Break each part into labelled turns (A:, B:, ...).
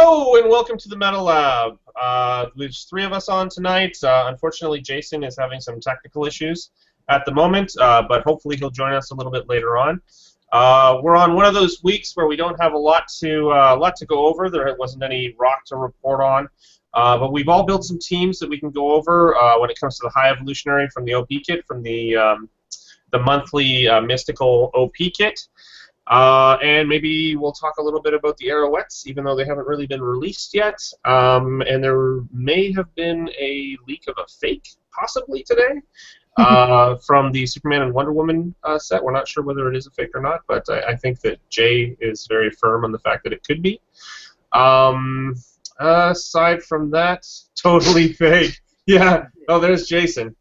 A: Hello and welcome to the Metal Lab. There's three of us on tonight. Unfortunately, Jason is having some technical issues at the moment, but hopefully he'll join us a little bit later on. We're on one of those weeks where we don't have a lot to go over. There wasn't any rock to report on, but we've all built some teams that we can go over when it comes to the High Evolutionary from the OP kit, from the monthly Mystical OP kit. And maybe we'll talk a little bit about the Arrowets, even though they haven't really been released yet. And there may have been a leak of a fake, possibly today, from the Superman and Wonder Woman set. We're not sure whether it is a fake or not, but I think that Jay is very firm on the fact that it could be. Aside from that, totally fake. Yeah. Oh, there's Jason.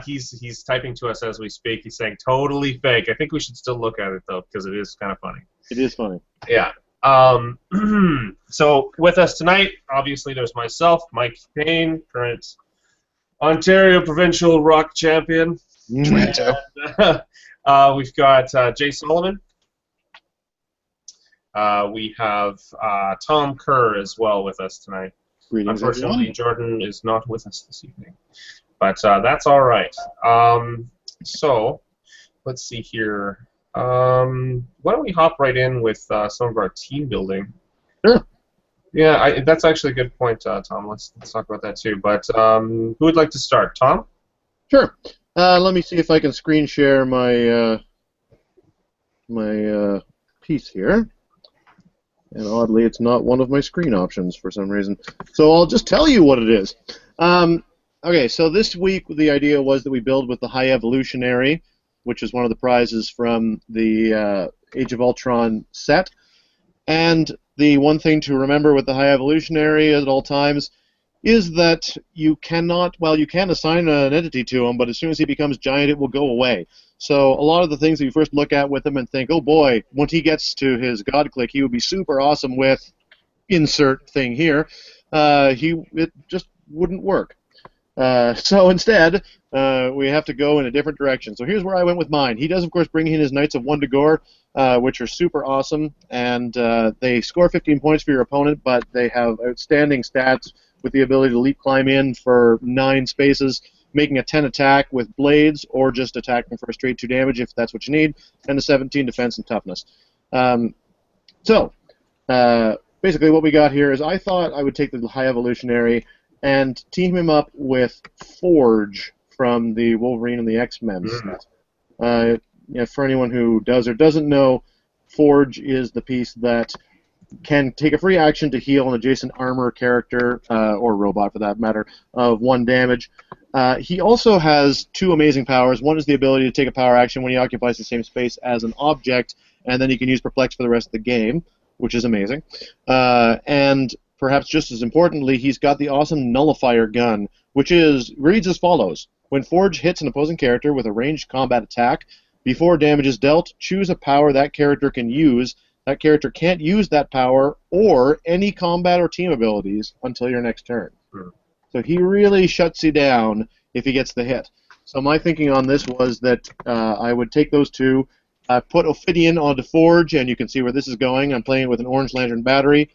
A: He's typing to us as we speak. He's saying totally fake. I think we should still look at it though, because it is kind of funny.
B: It is funny.
A: Yeah. So with us tonight, obviously, there's myself, Mike Payne, current Ontario provincial rock champion.
C: Toronto.
A: We've got Jay Solomon. We have Tom Kerr as well with us tonight.
B: Greetings,
A: Unfortunately,
B: everyone.
A: Jordan is not with us this evening. But that's all right. So let's see here. Why don't we hop right in with some of our team building?
B: Sure.
A: Yeah, that's actually a good point, Tom. Let's talk about that too. But who would like to start? Tom?
B: Sure. Let me see if I can screen share my piece here. And oddly, it's not one of my screen options for some reason. So I'll just tell you what it is. Okay, so this week the idea was that we build with the High Evolutionary, which is one of the prizes from the Age of Ultron set. And the one thing to remember with the High Evolutionary at all times is that you cannot, well, you can assign an entity to him, but as soon as he becomes giant, it will go away. So a lot of the things that you first look at with him and think, oh boy, once he gets to his God click, he would be super awesome with insert thing here, it just wouldn't work. So instead, we have to go in a different direction. So here's where I went with mine. He does, of course, bring in his Knights of Wundagore, which are super awesome, and they score 15 points for your opponent, but they have outstanding stats with the ability to leap climb in for 9 spaces, making a 10 attack with blades, or just attacking for a straight 2 damage if that's what you need, and a 17 defense and toughness. Basically what we got here is I thought I would take the High Evolutionary and team him up with Forge from the Wolverine and the X-Men set. For anyone who does or doesn't know, Forge is the piece that can take a free action to heal an adjacent armor character, or robot for that matter, of 1 damage. He also has 2 amazing powers. One is the ability to take a power action when he occupies the same space as an object, and then he can use Perplex for the rest of the game, which is amazing. And perhaps just as importantly, he's got the awesome Nullifier gun, which reads as follows. When Forge hits an opposing character with a ranged combat attack, before damage is dealt, choose a power that character can use. That character can't use that power or any combat or team abilities until your next turn. So he really shuts you down if he gets the hit. So my thinking on this was that I would take those 2, put Ophidian onto Forge, and you can see where this is going. I'm playing with an Orange Lantern battery.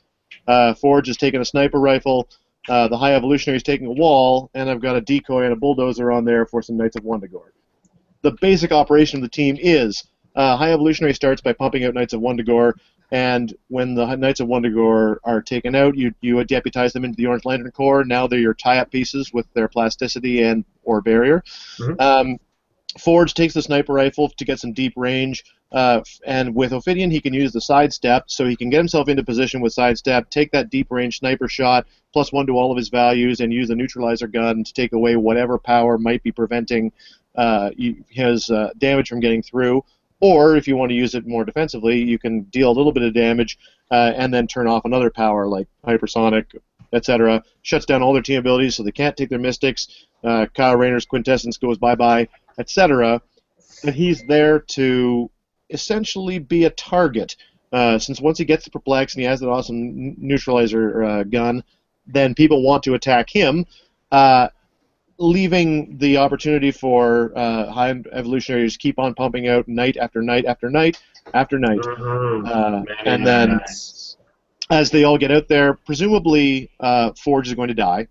B: Forge is taking a sniper rifle, the High Evolutionary is taking a wall, and I've got a decoy and a bulldozer on there for some Knights of Wundagore. The basic operation of the team is High Evolutionary starts by pumping out Knights of Wundagore, and when the Knights of Wundagore are taken out, you deputize them into the Orange Lantern Corps. Now they're your tie-up pieces with their plasticity and or barrier. Forge takes the sniper rifle to get some deep range, and with Ophidian he can use the sidestep, so he can get himself into position with sidestep, take that deep range sniper shot, +1 to all of his values, and use the neutralizer gun to take away whatever power might be preventing his damage from getting through. Or if you want to use it more defensively, you can deal a little bit of damage and then turn off another power like hypersonic, etc. Shuts down all their team abilities so they can't take their mystics. Kyle Rayner's quintessence goes bye-bye, etc. And he's there to essentially be a target. Since once he gets the Perplex and he has that awesome neutralizer gun, then people want to attack him, leaving the opportunity for High Evolutionaries to keep on pumping out night after night after night after night. And then as they all get out there, presumably Forge is going to die.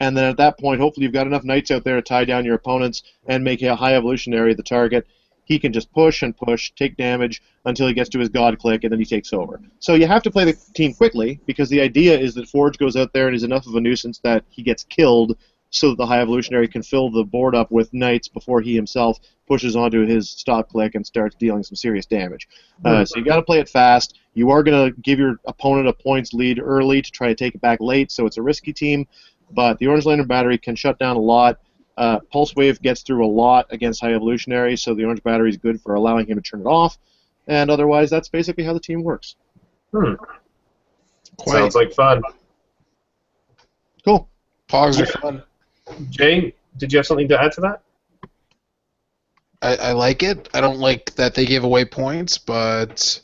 B: And then at that point, hopefully you've got enough knights out there to tie down your opponents and make a high evolutionary the target. He can just push and push, take damage until he gets to his god click, and then he takes over. So you have to play the team quickly, because the idea is that Forge goes out there and is enough of a nuisance that he gets killed, so that the high evolutionary can fill the board up with knights before he himself pushes onto his stop click and starts dealing some serious damage. So you got to play it fast. You are going to give your opponent a points lead early to try to take it back late, so it's a risky team. But the Orange Lantern Battery can shut down a lot. Pulse Wave gets through a lot against high evolutionary, so the Orange Battery is good for allowing him to turn it off. And otherwise, that's basically how the team works.
A: Sounds like fun.
B: Cool.
D: Pogs are fun.
A: Jay, did you have something to add to that?
D: I like it. I don't like that they give away points, but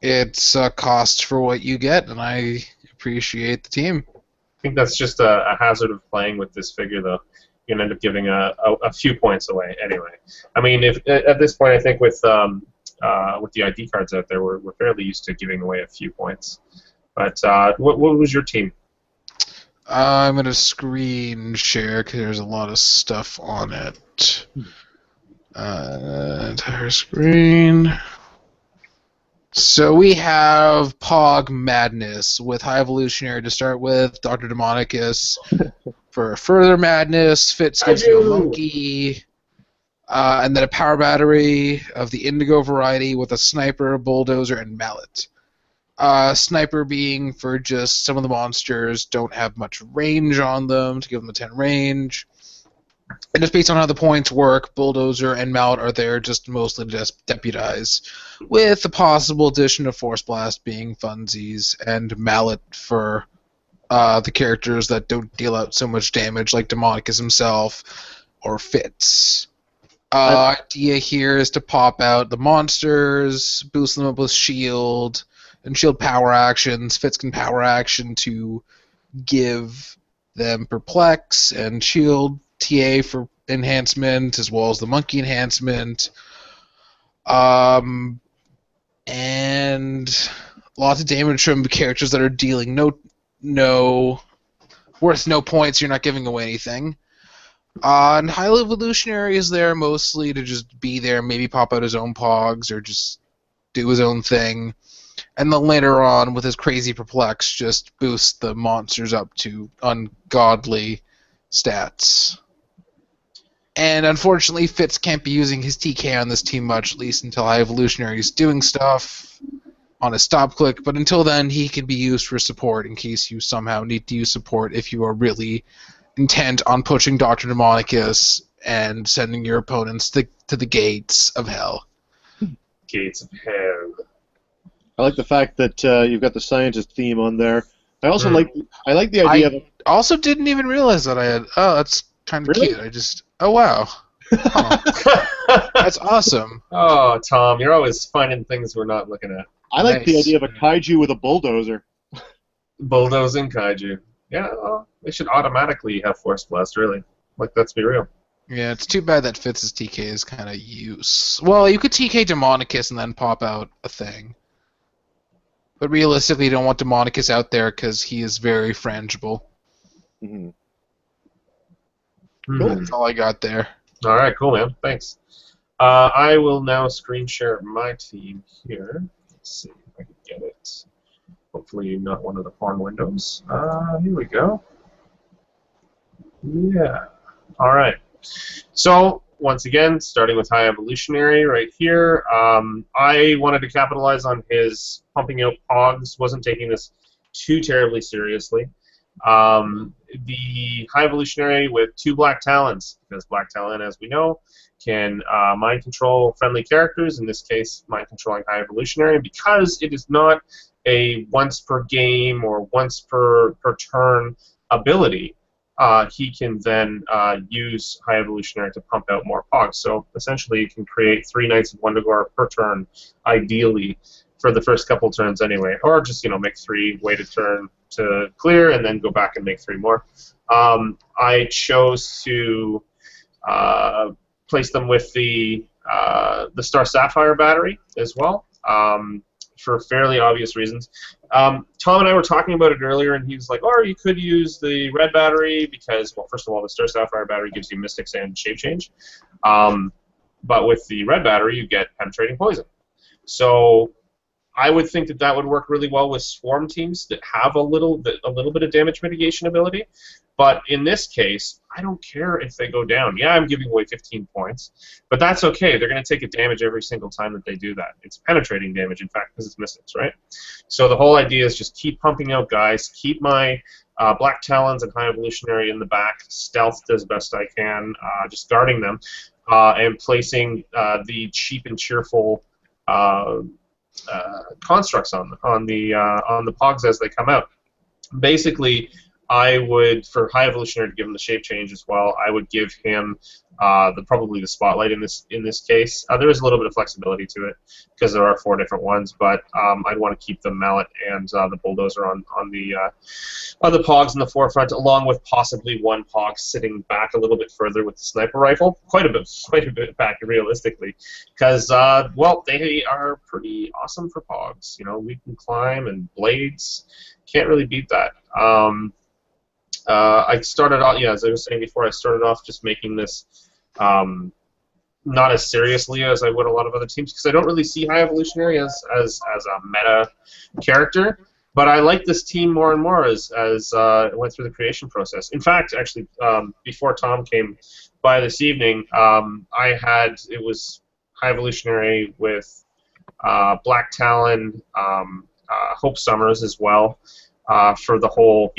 D: it's a cost for what you get, and I appreciate the team.
A: I think that's just a hazard of playing with this figure, though. You're going to end up giving a few points away anyway. I mean, if at this point, I think with the ID cards out there, we're fairly used to giving away a few points. But what was your team?
D: I'm going to screen share because there's a lot of stuff on it. Entire screen. So we have Pog Madness with High Evolutionary to start with, Dr. Demonicus for further madness, Fitz gives you a monkey, and then a power battery of the Indigo variety with a sniper, bulldozer, and mallet. Sniper being for just some of the monsters don't have much range on them to give them a 10 range. And just based on how the points work, Bulldozer and Mallet are there just mostly to deputize, with the possible addition of Force Blast being funsies, and Mallet for the characters that don't deal out so much damage, like Demonicus himself or Fitz. Idea here is to pop out the monsters, boost them up with shield, and shield power actions. Fitz can power action to give them Perplex and shield TA for enhancement, as well as the monkey enhancement, and lots of damage from characters that are dealing worth no points. You're not giving away anything. And High Evolutionary is there mostly to just be there, maybe pop out his own pogs or just do his own thing. And then later on, with his crazy Perplex, just boost the monsters up to ungodly stats. And unfortunately, Fitz can't be using his TK on this team much, at least until High Evolutionary is doing stuff on a stop click. But until then, he can be used for support in case you somehow need to use support if you are really intent on pushing Dr. Demonicus and sending your opponents to the gates of hell.
A: Gates of hell.
B: I like the fact that you've got the scientist theme on there. I also like the idea of...
D: also didn't even realize that I had... Oh, that's kind of
B: Really?
D: cute. Oh, wow. Oh. That's awesome.
A: Oh, Tom, you're always finding things we're not looking at.
B: I like the
D: Nice.
B: idea of a kaiju with a bulldozer.
A: Bulldozing kaiju. Yeah, well, they should automatically have Force Blast, really. Like, let's be real.
D: Yeah, it's too bad that Fitz's TK is kind of use. Well, you could TK Demonicus and then pop out a thing. But realistically, you don't want Demonicus out there because he is very frangible.
B: Mm-hmm.
A: Cool.
D: That's all I got there.
A: All right, cool, man. Thanks. I will now screen share my team here. Let's see if I can get it. Hopefully not one of the porn windows. Here we go. Yeah. All right. So, once again, starting with High Evolutionary right here, I wanted to capitalize on his pumping out pogs, wasn't taking this too terribly seriously. The High Evolutionary with 2 Black Talons, because Black Talon, as we know, can mind control friendly characters, in this case, mind controlling High Evolutionary, because it is not a once per game or once per turn ability. He can then use High Evolutionary to pump out more pogs. So essentially, you can create 3 Knights of Wundagore per turn, ideally, for the first couple turns anyway, or just make 3, wait a turn to clear, and then go back and make 3 more. I chose to place them with the Star Sapphire battery as well. for fairly obvious reasons. Tom and I were talking about it earlier, and he was like, or you could use the red battery because, well, first of all, the Star Sapphire battery gives you Mystics and Shape Change. But with the red battery, you get Penetrating Poison. So I would think that that would work really well with Swarm teams that have a little bit of damage mitigation ability. But in this case, I don't care if they go down. Yeah, I'm giving away 15 points, but that's okay. They're going to take a damage every single time that they do that. It's penetrating damage, in fact, because it's Mystics, right? So the whole idea is just keep pumping out guys, keep my Black Talons and High Evolutionary in the back, stealthed as best I can, just guarding them, and placing the cheap and cheerful constructs on the Pogs as they come out. Basically, I would, for High Evolutionary to give him the shape change as well, I would give him probably the Spotlight in this case. There is a little bit of flexibility to it because there are 4 different ones, but I'd want to keep the Mallet and the Bulldozer on the Pogs in the forefront, along with possibly one Pog sitting back a little bit further with the Sniper Rifle, quite a bit back realistically, because well, they are pretty awesome for Pogs. You know, we can climb and blades, can't really beat that. I started off, as I was saying before, I started off just making this not as seriously as I would a lot of other teams, because I don't really see High Evolutionary as a meta character, but I like this team more and more as it went through the creation process. In fact, actually, before Tom came by this evening, it was High Evolutionary with Black Talon, Hope Summers as well, for the whole,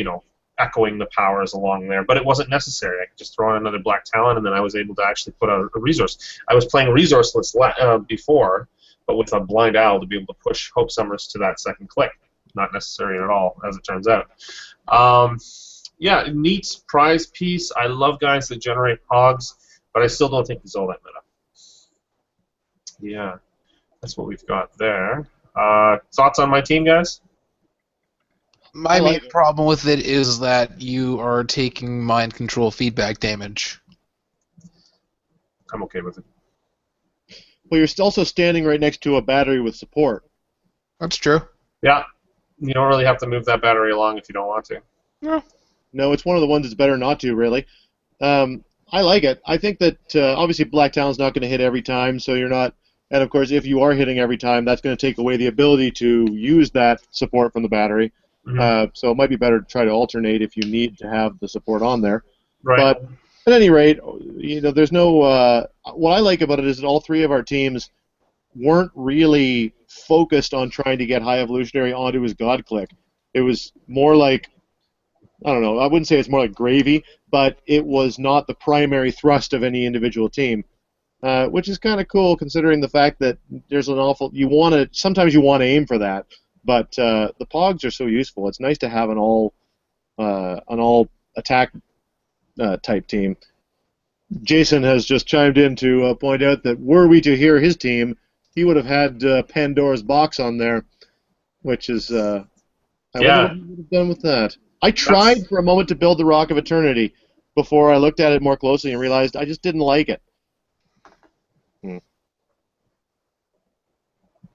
A: echoing the powers along there, but it wasn't necessary. I could just throw in another Black Talon, and then I was able to actually put out a resource. I was playing resourceless before, but with a Blind Owl to be able to push Hope Summers to that second click. Not necessary at all, as it turns out. Yeah, neat prize piece. I love guys that generate Pogs, but I still don't think he's all that meta. Yeah, that's what we've got there. Thoughts on my team, guys?
D: My main problem with it is that you are taking mind control feedback damage.
A: I'm okay with it.
B: Well, you're also standing right next to a battery with support.
D: That's true.
A: Yeah, you don't really have to move that battery along if you don't want to.
D: Yeah.
B: No, it's one of the ones that's better not to, really. I like it. I think that obviously Black Talon's not going to hit every time, so you're not... And, of course, if you are hitting every time, that's going to take away the ability to use that support from the battery. Mm-hmm. So it might be better to try to alternate if you need to have the support on there.
A: Right.
B: But at any rate, there's no... what I like about it is that all 3 of our teams weren't really focused on trying to get High Evolutionary onto his God Click. It was more like... I don't know, I wouldn't say it's more like gravy, but it was not the primary thrust of any individual team. Which is kind of cool considering the fact that there's an awful... Sometimes you want to aim for that. But the Pogs are so useful. It's nice to have an all attack type team. Jason has just chimed in to point out that were we to hear his team, he would have had Pandora's Box on there, which is I wonder what he would have done with that. I tried for a moment to build the Rock of Eternity before I looked at it more closely and realized I just didn't like it.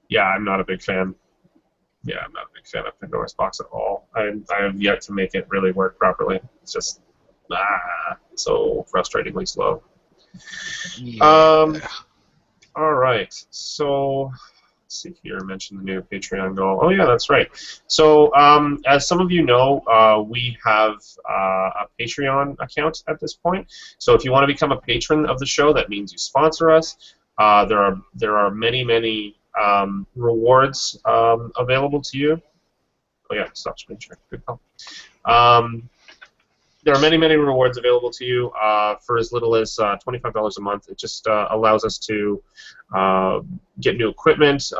A: Yeah, I'm not a big fan. Yeah, I'm not a big fan of Pandora's Box at all. I have yet to make it really work properly. It's just so frustratingly slow. Yeah. All right. So let's see here. I mentioned the new Patreon goal. Oh yeah, that's right. So as some of you know, we have a Patreon account at this point. So if you want to become a patron of the show, that means you sponsor us. There are many rewards available to you. Oh yeah, stop screen share. Good call. There are many rewards available to you for as little as $25 a month. It just allows us to get new equipment,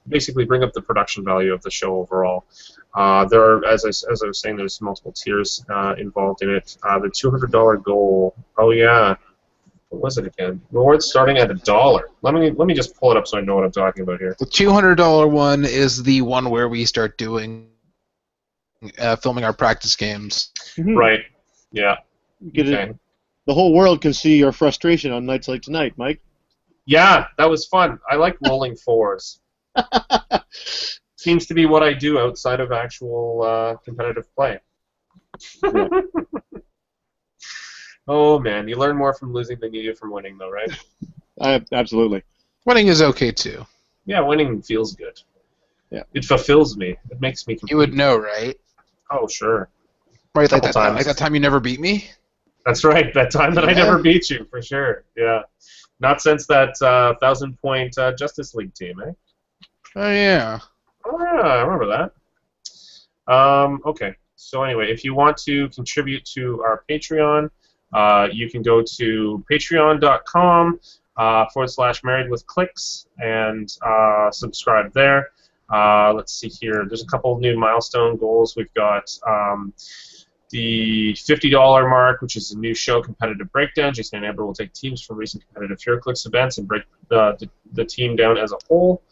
A: basically bring up the production value of the show overall. There are, as I was saying, there's multiple tiers involved in it. The $200 goal. Oh yeah. What was it again? Rewards starting at $1. Let me just pull it up so I know what I'm talking about here.
D: The $200 one is the one where we start doing filming our practice games.
B: Mm-hmm.
A: Right. Yeah.
B: Okay. The whole world can see your frustration on nights like tonight, Mike.
A: Yeah, that was fun. I like rolling fours. seems to be what I do outside of actual competitive play.
B: Yeah.
A: Oh man, you learn more from losing than you do from winning, though, right?
B: Absolutely.
D: Winning is okay too.
A: Yeah, winning feels good.
B: Yeah.
A: It fulfills me. It makes me complete.
D: You would know, right?
A: Oh, sure.
D: Right, like
A: Couple times.
D: that time you never beat me.
A: That's right. That time that I
D: Yeah.
A: never beat you, for sure. Yeah. Not since that 1,000-point Justice League team, eh?
D: Oh yeah.
A: Oh, yeah, I remember that. Okay. So anyway, if you want to contribute to our Patreon, you can go to patreon.com /married with clicks and subscribe there. Let's see here. There's a couple of new milestone goals. We've got the $50 mark, which is a new show, Competitive Breakdown. Jason and Amber will take teams from recent competitive Heroclix events and break the team down as a whole.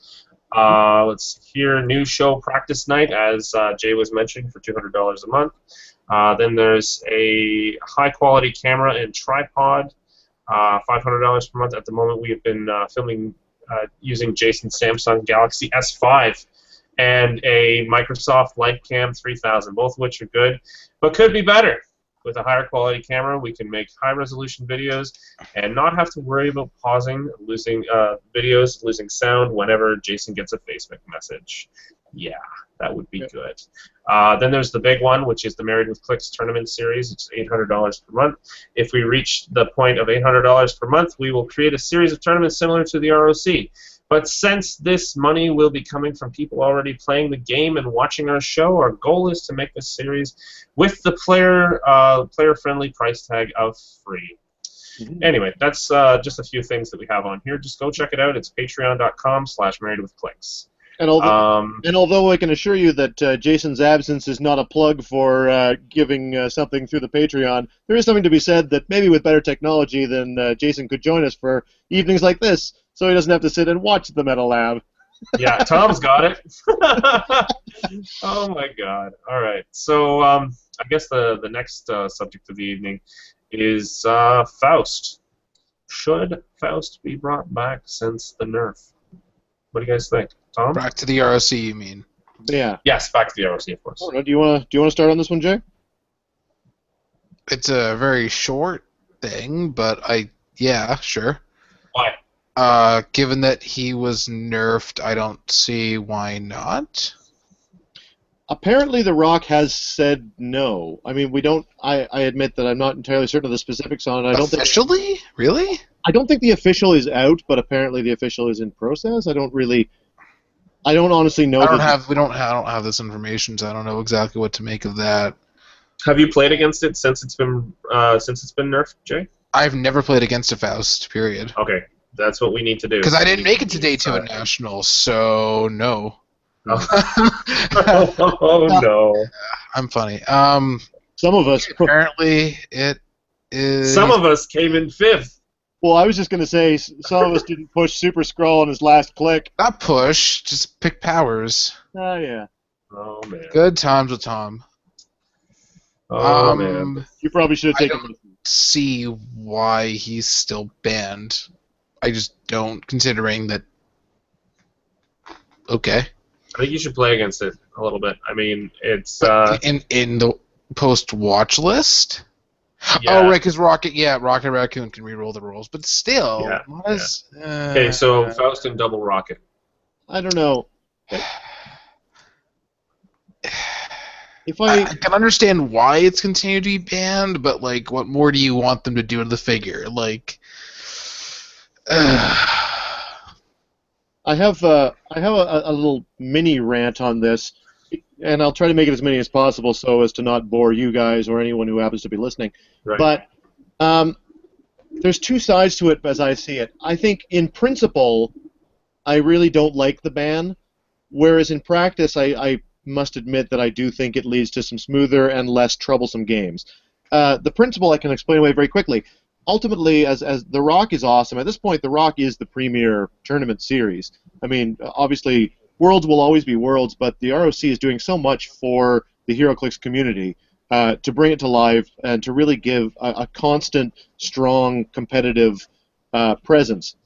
A: Let's see here. New show, Practice Night, as Jay was mentioning, for $200 a month. Then there's a high-quality camera and tripod, $500 per month. At the moment, we have been filming using Jason's Samsung Galaxy S5 and a Microsoft Lightcam 3000, both of which are good, but could be better. With a higher quality camera, we can make high-resolution videos and not have to worry about pausing, losing videos, losing sound whenever Jason gets a Facebook message. Yeah, that would be good. Then there's the big one, which is the Married with Clicks tournament series. It's $800 per month. If we reach the point of $800 per month, we will create a series of tournaments similar to the ROC. But since this money will be coming from people already playing the game and watching our show, our goal is to make this series with the player-friendly price tag of free. Anyway, that's just a few things that we have on here. Just go check it out. It's patreon.com/marriedwithclicks.
B: And although I can assure you that Jason's absence is not a plug for giving something through the Patreon, there is something to be said that maybe with better technology, then Jason could join us for evenings like this, so he doesn't have to sit and watch the Metal Lab.
A: Yeah, Tom's got it. Oh my God! All right, so I guess the next subject of the evening is Faust. Should Faust be brought back since the nerf? What do you guys think, Tom?
D: Back to the ROC, you mean?
B: Yeah.
A: Yes, back to the ROC, of course.
B: I don't know, do you want to start on this one, Jay?
D: It's a very short thing, but yeah, sure.
A: Why?
D: Given that he was nerfed, I don't see why not.
B: Apparently, The Rock has said no. I mean, we don't. I admit that I'm not entirely certain of the specifics on it.
D: Officially? Really?
B: I don't think the official is out, but apparently the official is in process. I don't honestly know.
D: I don't have this information, so I don't know exactly what to make of that.
A: Have you played against it since it's been nerfed, Jay?
D: I've never played against a Faust. Period.
A: Okay, that's what we need to do.
D: Because I didn't make it to Day 2 at Nationals, so no.
A: Oh no!
D: I'm funny.
B: Some of us.
D: Apparently, it is.
A: Some of us came in 5th.
B: Well, I was just going to say, some of us didn't push Super Scroll on his last click.
D: Not push, just pick powers.
B: Oh, yeah.
A: Oh, man.
D: Good times with Tom.
A: Oh, man.
B: You probably should have taken
D: I don't see why he's still banned. I just don't, considering that. Okay.
A: I think you should play against it a little bit. I mean, it's...
D: in the post-watch list?
A: Yeah.
D: Oh, right, because Rocket and Raccoon can re-roll the rolls, but still,
A: Okay, so Faust and Double Rocket.
B: I don't know.
D: I can understand why it's continued to be banned, but like, what more do you want them to do to the figure? Like,
B: I have a little mini rant on this, and I'll try to make it as many as possible so as to not bore you guys or anyone who happens to be listening.
A: Right.
B: But there's two sides to it as I see it. I think in principle, I really don't like the ban, whereas in practice, I must admit that I do think it leads to some smoother and less troublesome games. The principle I can explain away very quickly. Ultimately, as The Rock is awesome. At this point, The Rock is the premier tournament series. I mean, obviously, Worlds will always be Worlds, but the ROC is doing so much for the Heroclix community to bring it to life and to really give a constant, strong, competitive presence.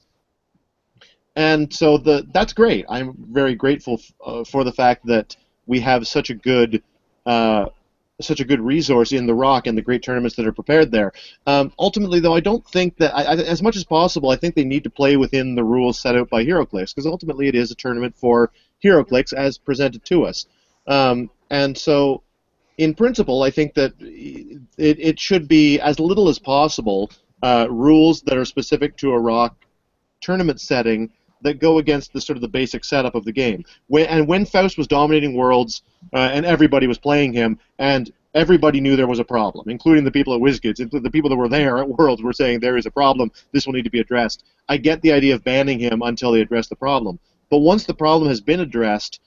B: And so that's great. I'm very grateful for the fact that we have uh, such a good resource in the Rock and the great tournaments that are prepared there. Ultimately, though, I don't think that, as much as possible, I think they need to play within the rules set out by Heroclix, because ultimately it is a tournament for Heroclix as presented to us. And so, in principle, I think that it should be as little as possible rules that are specific to a Rock tournament setting that go against the sort of the basic setup of the game. When Faust was dominating Worlds and everybody was playing him, and everybody knew there was a problem, including the people at WizKids. The people that were there at Worlds were saying there is a problem, this will need to be addressed. I get the idea of banning him until they address the problem. But once the problem has been addressed,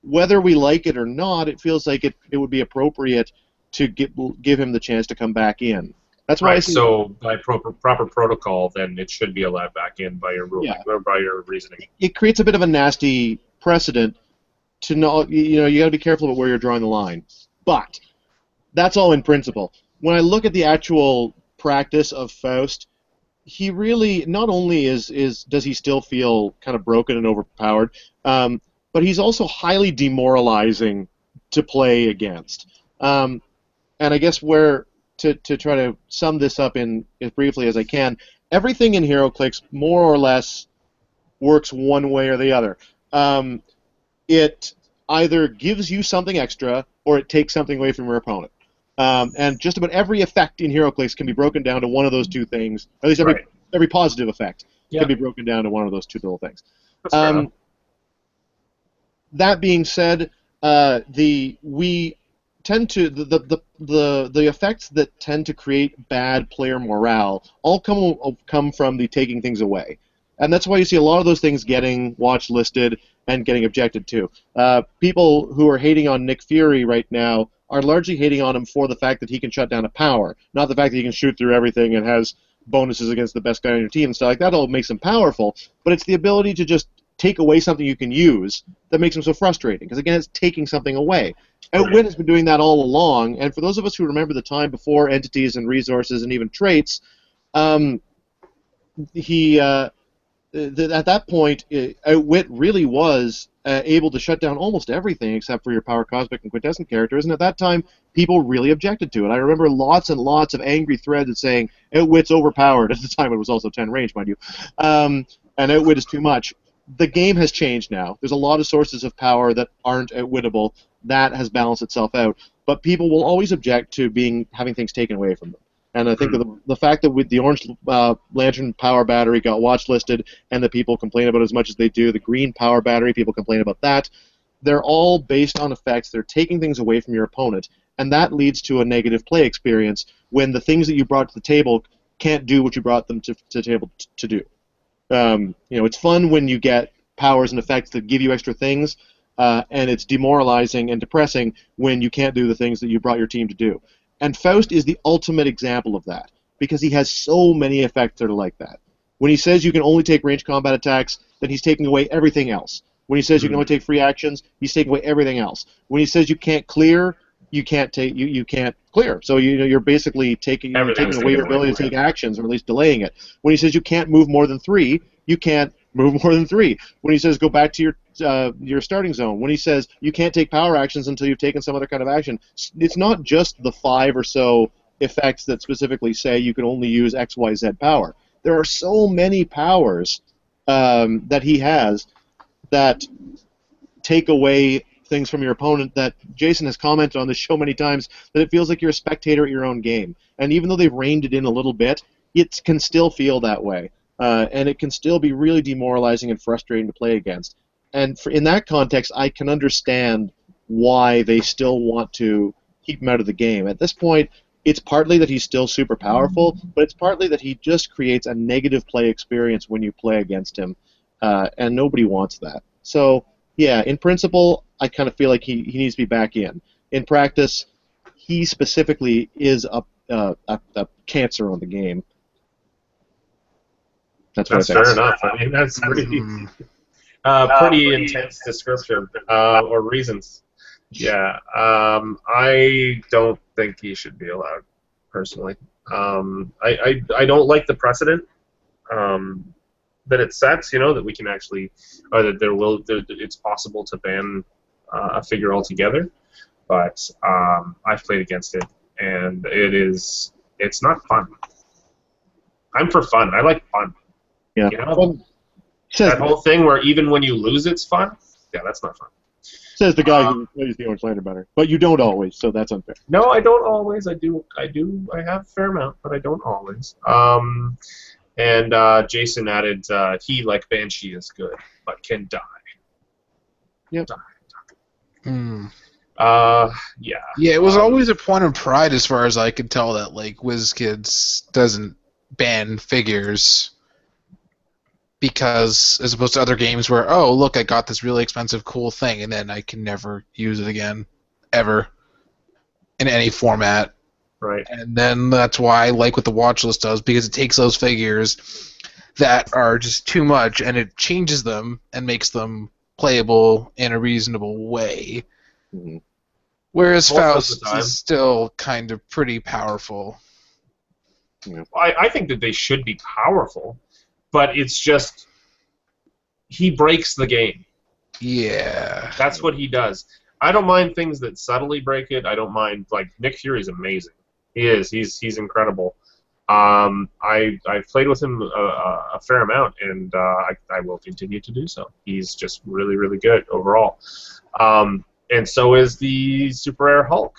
B: whether we like it or not, it feels like it would be appropriate to give him the chance to come back in. That's why
A: Right. So by proper protocol, then it should be allowed back in by your ruling or by your reasoning.
B: It creates a bit of a nasty precedent to know. You got to be careful about where you're drawing the line. But that's all in principle. When I look at the actual practice of Faust, he really not only does he still feel kind of broken and overpowered, but he's also highly demoralizing to play against. And I guess to try to sum this up in as briefly as I can, everything in HeroClix more or less works one way or the other. It either gives you something extra or it takes something away from your opponent. And just about every effect in HeroClix can be broken down to one of those two things. At least every positive effect can be broken down to one of those two little things. That being said, we tend to the effects that tend to create bad player morale all come from the taking things away, and that's why you see a lot of those things getting watch listed and getting objected to. People who are hating on Nick Fury right now are largely hating on him for the fact that he can shut down a power, not the fact that he can shoot through everything and has bonuses against the best guy on your team and stuff like that. All makes him powerful, but it's the ability to just take away something you can use that makes him so frustrating, because again, it's taking something away. Outwit has been doing that all along, and for those of us who remember the time before entities and resources and even traits, at that point, Outwit really was able to shut down almost everything except for your Power Cosmic and Quintessent characters, and at that time, people really objected to it. I remember lots and lots of angry threads saying, Outwit's overpowered. At the time, it was also 10 range, mind you, and Outwit is too much. The game has changed now. There's a lot of sources of power that aren't outwittable. That has balanced itself out. But people will always object to having things taken away from them. And I think that the fact that with the Orange Lantern power battery got watch listed and that people complain about it as much as they do, the green power battery, people complain about that, they're all based on effects. They're taking things away from your opponent. And that leads to a negative play experience when the things that you brought to the table can't do what you brought them to the table to do. It's fun when you get powers and effects that give you extra things, and it's demoralizing and depressing when you can't do the things that you brought your team to do. And Faust is the ultimate example of that, because he has so many effects that are like that. When he says you can only take ranged combat attacks, then he's taking away everything else. When he says you can only take free actions, he's taking away everything else. When he says you can't clear, you can't clear. So you're basically taking away your ability to take actions, or at least delaying it. When he says you can't move more than 3, you can't move more than 3. When he says go back to your starting zone. When he says you can't take power actions until you've taken some other kind of action. It's not just the 5 or so effects that specifically say you can only use X, Y, Z power. There are so many powers that he has that take away things from your opponent that Jason has commented on this show many times, that it feels like you're a spectator at your own game. And even though they've reined it in a little bit, it can still feel that way. And it can still be really demoralizing and frustrating to play against. And in that context, I can understand why they still want to keep him out of the game. At this point, it's partly that he's still super powerful, but it's partly that he just creates a negative play experience when you play against him, and nobody wants that. So, yeah, in principle, I kind of feel like he needs to be back in. In practice, he specifically is a cancer on the game. That's
A: fair enough. I mean, that's pretty intense description or reasons. Yeah, I don't think he should be allowed, personally. I don't like the precedent. that it sets, that we can actually, or that it's possible to ban a figure altogether. But I've played against it, and it's not fun. I'm for fun. I like fun.
B: Yeah.
A: That whole thing where even when you lose, it's fun. Yeah, that's not fun.
B: Says the guy who plays the Orange Lantern better, but you don't always, so that's unfair.
A: No, I don't always. I do. I have a fair amount, but I don't always. And Jason added, he, like Banshee, is good, but can die.
B: Yep.
A: Yeah.
D: Yeah, it was always a point of pride as far as I could tell that, like, WizKids doesn't ban figures because, as opposed to other games where, oh, look, I got this really expensive, cool thing, and then I can never use it again, ever, in any format.
A: Right.
D: And then that's why I like what the watch list does, because it takes those figures that are just too much, and it changes them and makes them playable in a reasonable way.
B: Mm-hmm.
D: Whereas
A: Most of the
D: Faust
A: time.
D: is still kind of pretty powerful.
B: Yeah.
A: I think that they should be powerful, but it's just he breaks the game.
D: Yeah.
A: That's what he does. I don't mind things that subtly break it. I don't mind, like, Nick Fury's amazing. He is. He's incredible. I've played with him a fair amount, and I will continue to do so. He's just really, really good overall. And so is the Super Rare Hulk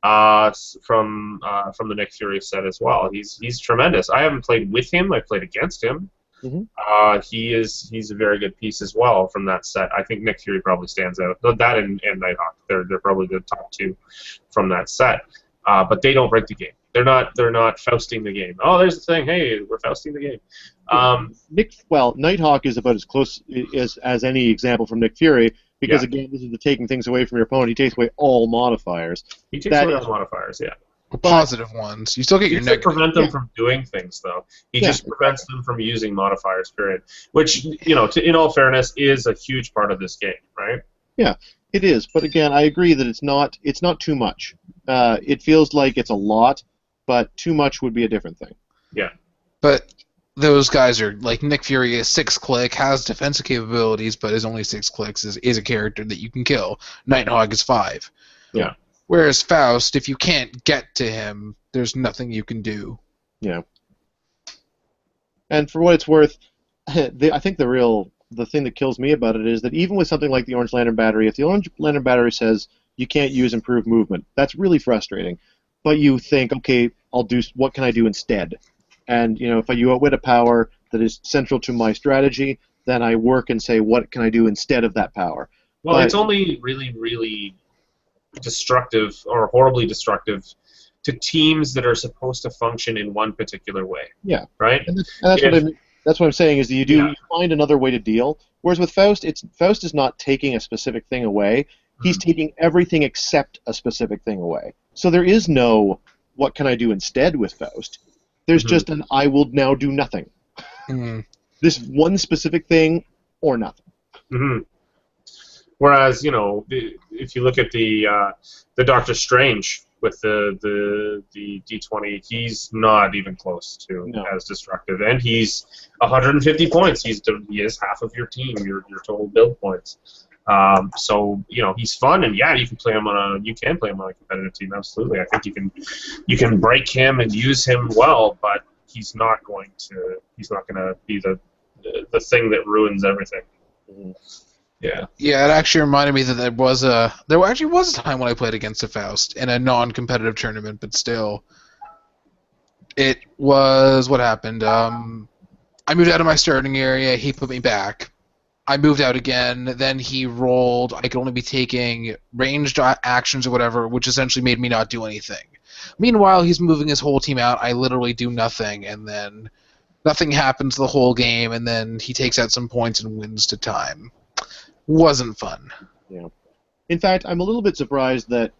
A: from the Nick Fury set as well. He's tremendous. I haven't played with him. I've played against him.
B: Mm-hmm.
A: He's a very good piece as well from that set. I think Nick Fury probably stands out. That and Nighthawk, they're probably the top two from that set. But they don't break the game. They're not Fausting the game. Oh, there's the thing. Hey, we're Fausting the game.
B: Nighthawk is about as close as any example from Nick Fury, because again, this is the taking things away from your opponent. He takes away all modifiers.
A: He takes away all modifiers, yeah.
D: Positive ones. You still get
A: He
D: your
A: doesn't
D: negative.
A: prevent them from doing things, though. He just prevents them from using modifiers, period. Which, in all fairness, is a huge part of this game, right?
B: Yeah, it is. But again, I agree that it's not too much. It feels like it's a lot, but too much would be a different thing.
A: Yeah.
D: But those guys are, like, Nick Fury is 6-click, has defensive capabilities, but is only 6 clicks, is a character that you can kill. Nighthawk is 5.
A: Yeah.
D: Whereas Faust, if you can't get to him, there's nothing you can do.
B: Yeah. And for what it's worth, I think the thing that kills me about it is that even with something like the Orange Lantern Battery, if the Orange Lantern Battery says you can't use improved movement, that's really frustrating. But you think, okay, what can I do instead? And if you outwit a power that is central to my strategy, then I work and say, what can I do instead of that power?
A: Well, it's only really, really destructive or horribly destructive to teams that are supposed to function in one particular way.
B: Yeah.
A: Right?
B: And that's what I mean. That's what I'm saying is that you find another way to deal. Whereas with Faust, Faust is not taking a specific thing away. He's taking everything except a specific thing away. So there is no what can I do instead with Faust. There's just an I will now do nothing. This one specific thing or nothing.
A: Mm-hmm. Whereas, if you look at the Doctor Strange with the D20, he's not even close to as destructive, and he's 150 points. He is half of your team, your total build points. So he's fun, and you can play him on a competitive team. Absolutely, I think you can break him and use him well, but he's not going to be the thing that ruins everything.
B: Mm-hmm.
A: Yeah.
D: Yeah, it actually reminded me that there actually was a time when I played against a Faust in a non-competitive tournament, but still, it was what happened. I moved out of my starting area. He put me back. I moved out again. Then he rolled. I could only be taking ranged actions or whatever, which essentially made me not do anything. Meanwhile, he's moving his whole team out. I literally do nothing, and then nothing happens the whole game, and then he takes out some points and wins to time. Wasn't fun.
B: Yeah. In fact, I'm a little bit surprised that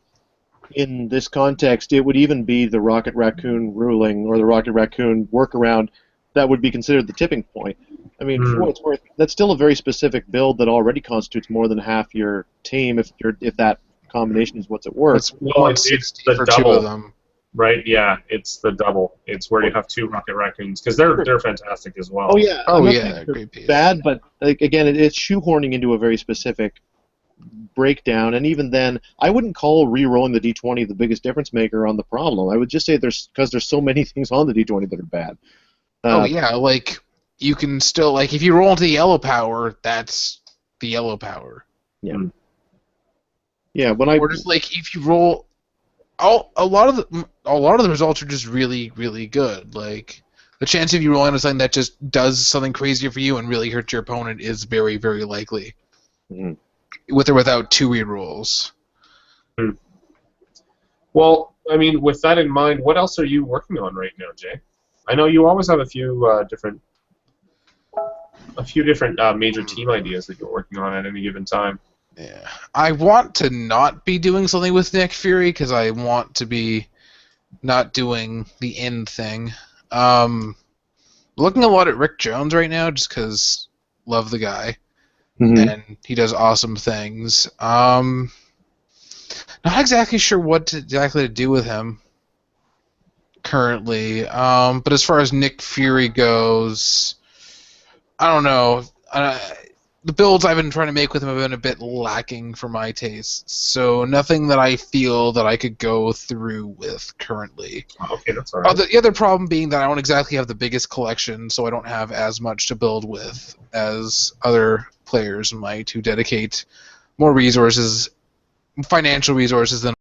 B: in this context it would even be the Rocket Raccoon ruling or the Rocket Raccoon workaround that would be considered the tipping point. I mean, for what it's worth, that's still a very specific build that already constitutes more than half your team if that combination is what's at work.
D: It's 160
A: the
D: for
A: double.
D: 2 of them.
A: right? Yeah, it's the double. It's where you have 2 Rocket Raccoons, because they're fantastic as well.
B: Oh yeah.
D: Oh
B: I'm not
D: yeah,
B: saying
D: they're
B: they're
D: great piece.
B: bad, but like again, it's shoehorning into a very specific breakdown, and even then, I wouldn't call re-rolling the d20 the biggest difference maker on the problem. I would just say because there's so many things on the d20 that are bad.
D: Oh yeah, like you can still like if you roll into the yellow power, that's the yellow power.
B: Yeah.
A: Mm.
B: Yeah.
D: Or just like if you roll, a lot of the results are just really really good. Like the chance of you rolling into something that just does something crazy for you and really hurts your opponent is very very likely.
B: Mhm.
D: With or without 2 rerolls.
A: Well, I mean, with that in mind, what else are you working on right now, Jay? I know you always have a few different major team ideas that you're working on at any given time.
D: Yeah, I want to not be doing something with Nick Fury because I want to be not doing the end thing. Looking a lot at Rick Jones right now just because love the guy and he does awesome things. Not exactly sure what exactly to do with him currently. But as far as Nick Fury goes, I don't know. The builds I've been trying to make with him have been a bit lacking for my tastes, so nothing that I feel that I could go through with currently.
A: Okay, that's all right.
D: The other problem being that I don't exactly have the biggest collection, so I don't have as much to build with as other players might who dedicate more resources, financial resources than